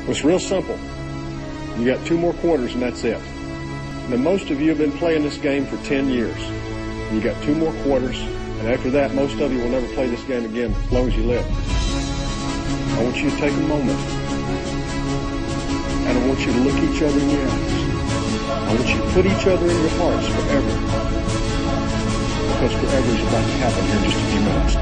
It's real simple. You got 2 more quarters and that's it. Now, most of you have been playing this game for 10 years. You got 2 more quarters, and after that, most of you will never play this game again as long as you live. I want you to take a moment, and I want you to look each other in the eyes. I want you to put each other in your hearts forever, because forever is about to happen here in just a few minutes.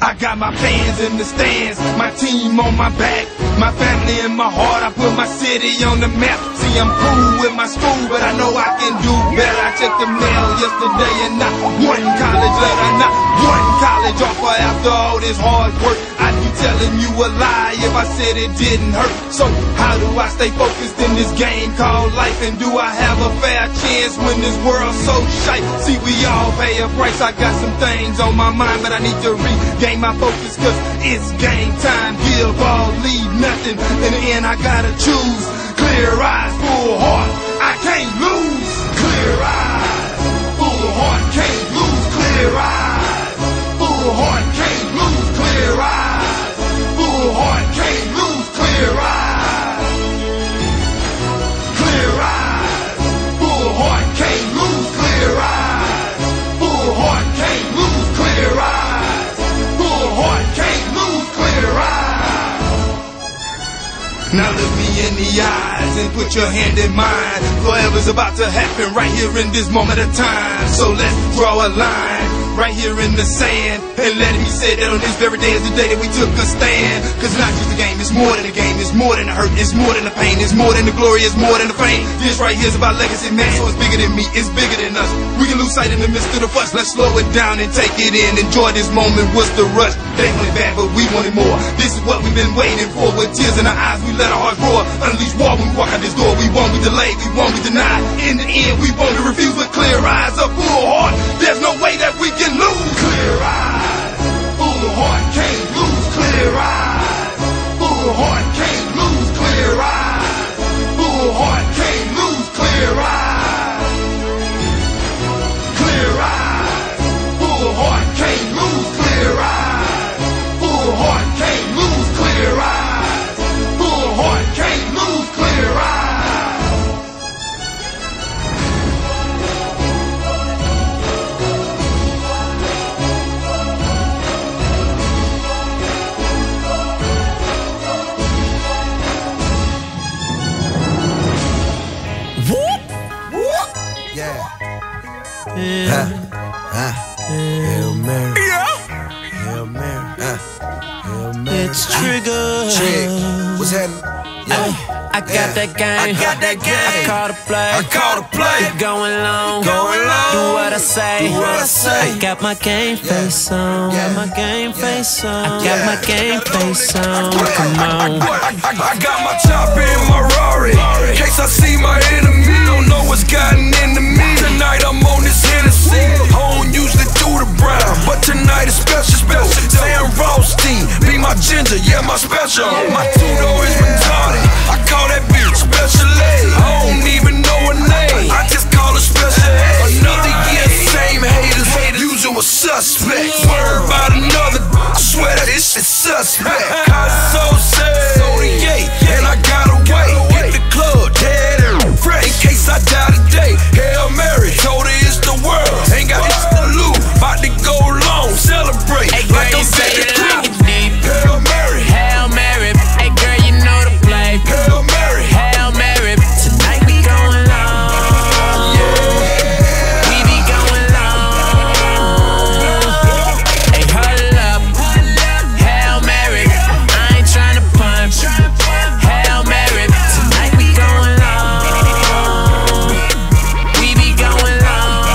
I got my fans in the stands, my team on my back, my family in my heart. I put my city on the map. See, I'm cool with my school, but I know I can do better. I checked the mail yesterday and not one college letter, not one college offer. After all this hard work, I'd be telling you a lie if I said it didn't hurt. So how do I stay focused in this game called life? And do I have a fair chance when this world's so shite? See, we all pay a price. I got some things on my mind, but I need to regain my focus, cause it's game time. Give all, leave nothing. In the end I gotta choose. Clear eyes, full heart, I can't lose. Clear eyes, full heart, can't lose. Clear eyes, full heart, can't lose. Clear eyes, full heart, can't lose. Clear eyes, clear eyes, full heart, can't lose. Clear eyes, full heart, can't lose. Clear eyes, full heart, can't lose. Clear eyes. Now look me in the eyes and put your hand in mine. Forever's about to happen right here in this moment of time. So let's draw a line right here in the sand, and let it be said that on this very day is the day that we took a stand. Cause not just a game, it's more than a game. It's more than the hurt, it's more than the pain. It's more than the glory, it's more than the fame. This right here's about legacy, man. So it's bigger than me, it's bigger than us. We can lose sight in the midst of the fuss. Let's slow it down and take it in. Enjoy this moment, what's the rush? They want it bad, but we want it more. This is what we've been waiting for. With tears in our eyes, we let our hearts roar. Unleash war when we walk out this door. We won't be delayed, we won't be denied. In the end, we won't be refused. With clear eyes, a full heart, there's no way that we can lose. Clear eyes, full heart, can't lose. Clear eyes, full heart, can't lose. Clear eyes, full heart, can't lose. Clear eyes, clear eyes, full heart, can't lose. Clear eyes, full heart, can't lose. Clear eyes, full heart, can't lose. Clear eyes. Hail Mary. Hail Mary. Hail Mary. It's Trigger. What's happening? I got that game. I got that game. I call the play. I call the play. It's going long. Going long. Do what I say. Do what I say. I got my game face on. Got my game face on. I got my game face on. Come on. I got my chopper in my Rari. In case I see my enemy, don't know what's gotten into me. Tonight I'm on this Hennessy. I don't usually do the brown, but tonight is special. Sam Rothstein, be my ginger, yeah, my special. My two-door is retarded. I call that bitch special ed. I don't even know her name, I just call her special ed. Another year, same haters, usual suspect. Word about another, I swear that this shit suspect. Cause so sad, and I gotta wait. Hit the club, dead and fresh. In case I die today, Hail Mary, told her it's the world. Ain't got this to lose, about to go long, celebrate. Hey, girl, like I'm you say Santa it Claus. like it's deep. Hail Mary, Hail Mary. Hey, girl, you know the play. Hail Mary, Hail Mary. Tonight we going long. We be going long. Hey, huddle up. Hail Mary. I ain't tryna punt. Hail Mary. Tonight we going long. We be going long.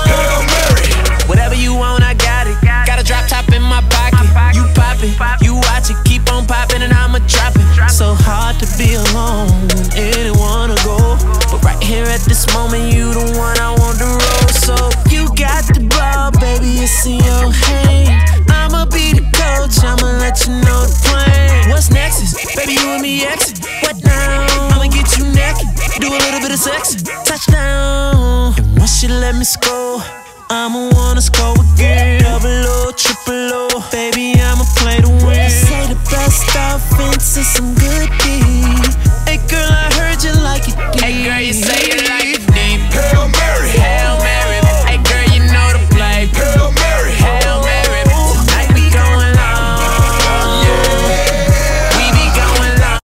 Hail Mary. Whatever you want, I got it. Got a drop top in my pocket. You pop it, you watch it, keep on popping, and I'ma drop it. So hard to be alone when anyone to go, but right here at this moment, you the one I want to roll. So you got the ball, baby, it's in your hand. I'ma be the coach, I'ma let you know the plan. What's next is, baby, you and me exit. What now? I'ma get you naked, do a little bit of sex. Touchdown, and once you let me score, I'ma wanna score again. Double O, triple O, baby, I'ma play to win. Say the stuff into some